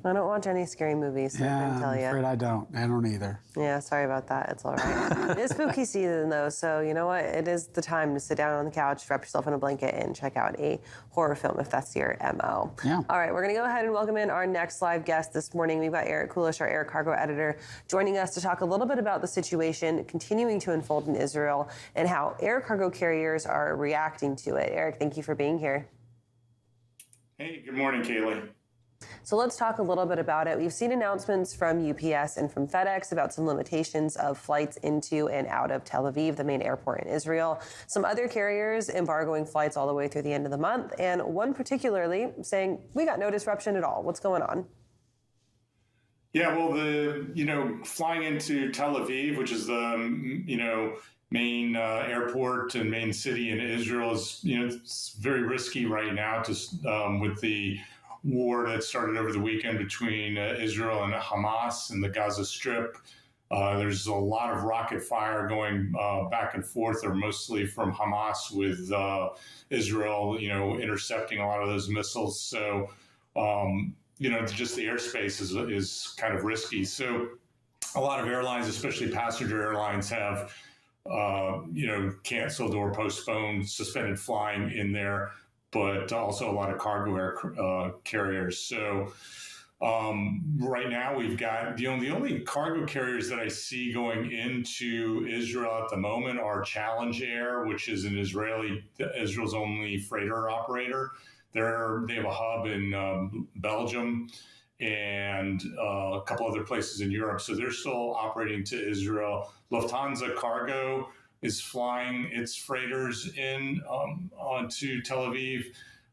I don't watch any scary movies, so I couldn't tell I'm you. afraid I don't either. Yeah, sorry about that. It's all right. It is spooky season, though, so you know what? It is the time to sit down on the couch, wrap yourself in a blanket, and check out a horror film if that's your MO. Yeah. All right, we're going to go ahead and welcome in our next live guest this morning. We've got Eric Kulisch, our air cargo editor, joining us to talk a little bit about the situation continuing to unfold in Israel and how air cargo carriers are reacting to it. Eric, thank you for being here. Hey, good morning, Kaylee. So let's talk a little bit about it. We've seen announcements from UPS and from FedEx about some limitations of flights into and out of Tel Aviv, the main airport in Israel. Some other carriers embargoing flights all the way through the end of the month, and one particularly saying, we got no disruption at all. What's going on? Yeah, well, flying into Tel Aviv, which is the, main airport and main city in Israel is, it's very risky right now with the war that started over the weekend between Israel and Hamas and the Gaza Strip. There's a lot of rocket fire going back and forth, or mostly from Hamas with Israel, intercepting a lot of those missiles. So, just the airspace is kind of risky. So a lot of airlines, especially passenger airlines, have, canceled or postponed, suspended flying in there, but also a lot of cargo air carriers. So right now we've got the only cargo carriers that I see going into Israel at the moment are Challenge Air, which is Israel's only freighter operator. They have a hub in Belgium and a couple other places in Europe. So they're still operating to Israel. Lufthansa Cargo is flying its freighters in onto Tel Aviv.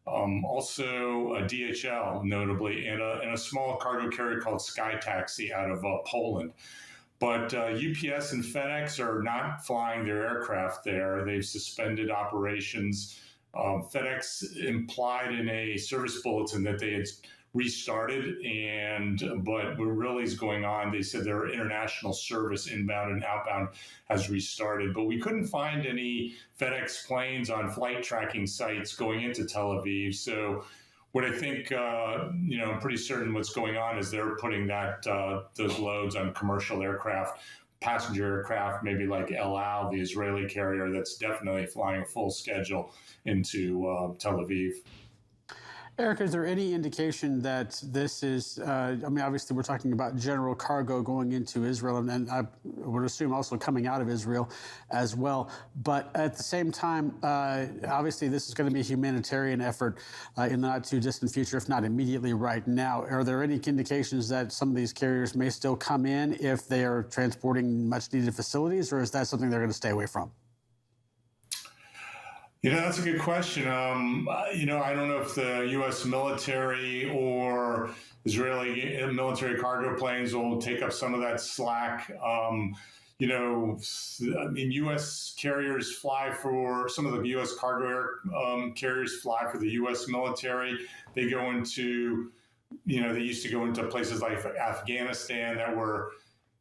Also DHL, notably, and a small cargo carrier called Sky Taxi out of Poland. But UPS and FedEx are not flying their aircraft there. They've suspended operations. FedEx implied in a service bulletin that they had restarted, but what really is going on, they said their international service inbound and outbound has restarted, but we couldn't find any FedEx planes on flight tracking sites going into Tel Aviv. So what I think, I'm pretty certain what's going on is they're putting those loads on commercial aircraft, passenger aircraft, maybe like El Al, the Israeli carrier that's definitely flying a full schedule into Tel Aviv. Eric, is there any indication that this is, obviously we're talking about general cargo going into Israel, and I would assume also coming out of Israel as well. But at the same time, obviously this is going to be a humanitarian effort in the not too distant future, if not immediately right now. Are there any indications that some of these carriers may still come in if they are transporting much needed facilities, or is that something they're going to stay away from? That's a good question. I don't know if the U.S. military or Israeli military cargo planes will take up some of that slack. U.S. carriers fly for some of the U.S. cargo air carriers fly for the U.S. military. They go into, they used to go into places like Afghanistan that were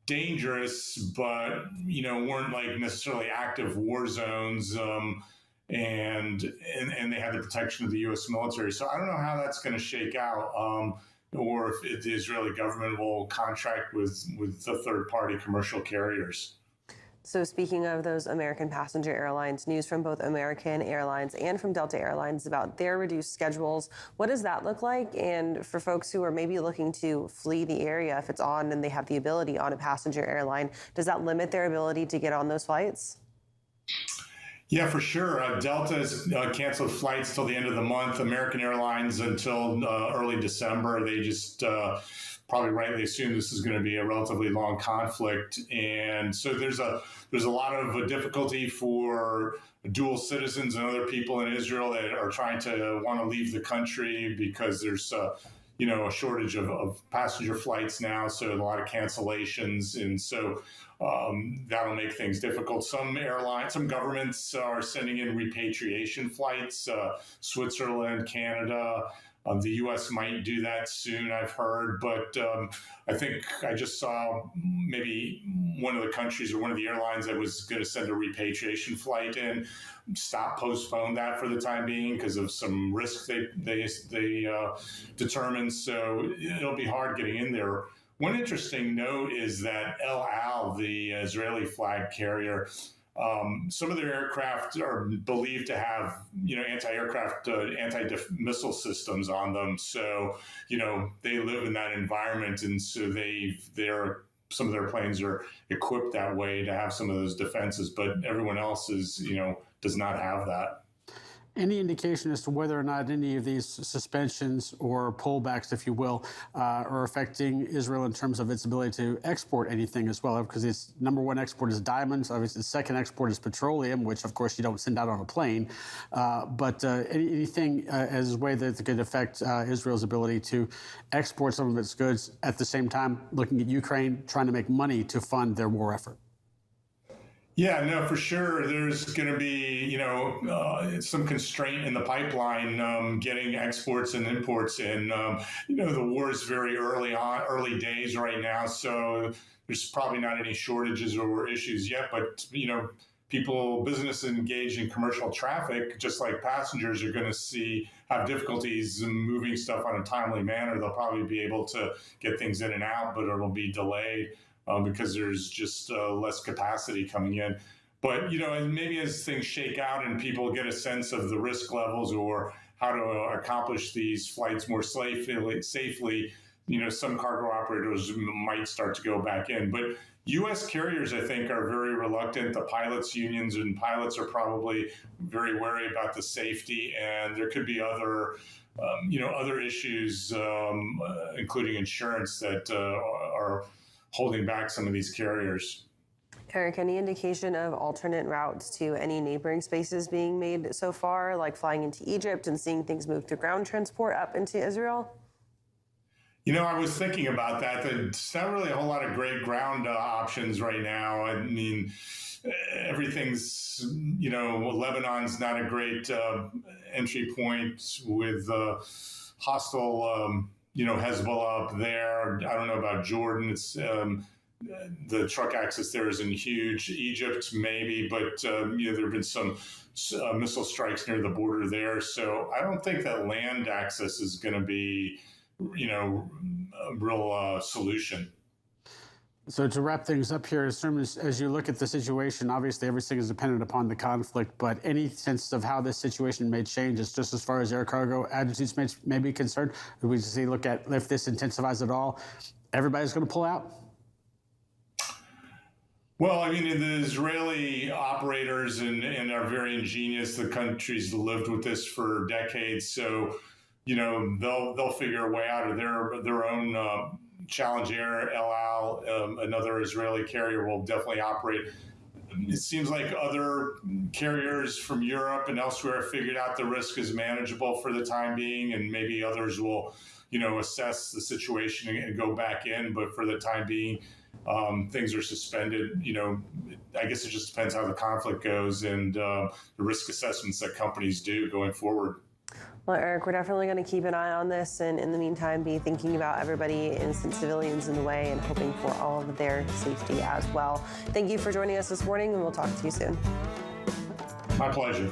dangerous, but, weren't like necessarily active war zones. And they had the protection of the U.S. military. So I don't know how that's going to shake out, or if the Israeli government will contract with the third-party commercial carriers. So speaking of those American passenger airlines, news from both American Airlines and from Delta Airlines about their reduced schedules. What does that look like? And for folks who are maybe looking to flee the area, if it's on and they have the ability on a passenger airline, does that limit their ability to get on those flights? Yeah, for sure. Delta has canceled flights till the end of the month. American Airlines until early December. They just probably rightly assume this is going to be a relatively long conflict, and so there's a lot of difficulty for dual citizens and other people in Israel that are trying to want to leave the country because there's a shortage of passenger flights now, so a lot of cancellations, and so that'll make things difficult. Some governments are sending in repatriation flights, Switzerland, Canada, The U.S. might do that soon, I've heard, but I think I just saw maybe one of the countries or one of the airlines that was going to send a repatriation flight in, postpone that for the time being because of some risk they determined. So it'll be hard getting in there. One interesting note is that El Al, the Israeli flag carrier, some of their aircraft are believed to have, anti-aircraft, anti-missile systems on them. So, they live in that environment, and so some of their planes are equipped that way to have some of those defenses. But everyone else does not have that. Any indication as to whether or not any of these suspensions or pullbacks, if you will, are affecting Israel in terms of its ability to export anything as well? Because its number one export is diamonds. Obviously, its second export is petroleum, which, of course, you don't send out on a plane. But anything as a way that could affect Israel's ability to export some of its goods at the same time looking at Ukraine, trying to make money to fund their war effort? Yeah, no, for sure. There's going to be, some constraint in the pipeline getting exports and imports in. The war is very early days right now, so there's probably not any shortages or issues yet. But businesses engaged in commercial traffic, just like passengers, are going to have difficulties moving stuff on a timely manner. They'll probably be able to get things in and out, but it'll be delayed. Because there's just less capacity coming in. But, maybe as things shake out and people get a sense of the risk levels or how to accomplish these flights more safely, some cargo operators might start to go back in. But U.S. carriers, I think, are very reluctant. The pilots' unions and pilots are probably very wary about the safety, and there could be other issues, including insurance, that are holding back some of these carriers. Eric, any indication of alternate routes to any neighboring spaces being made so far, like flying into Egypt and seeing things move through ground transport up into Israel? I was thinking about that. There's not really a whole lot of great ground options right now. I mean, everything's, Lebanon's not a great entry point with hostile Hezbollah up there. I don't know about Jordan. It's the truck access there isn't huge. Egypt, maybe, but there have been some missile strikes near the border there. So I don't think that land access is going to be, a real solution. So to wrap things up here, as you look at the situation, obviously everything is dependent upon the conflict, but any sense of how this situation may change is just as far as air cargo attitudes may be concerned? We just look at if this intensifies at all, everybody's going to pull out? Well, I mean, the Israeli operators and are very ingenious. The country's lived with this for decades, so they'll figure a way out of their own. Challenge Air, El Al, another Israeli carrier, will definitely operate. It seems like other carriers from Europe and elsewhere figured out the risk is manageable for the time being, and maybe others will, assess the situation and go back in. But for the time being, things are suspended. I guess it just depends how the conflict goes and the risk assessments that companies do going forward. Well, Eric, we're definitely going to keep an eye on this, and in the meantime, be thinking about everybody, innocent civilians in the way, and hoping for all of their safety as well. Thank you for joining us this morning, and we'll talk to you soon. My pleasure.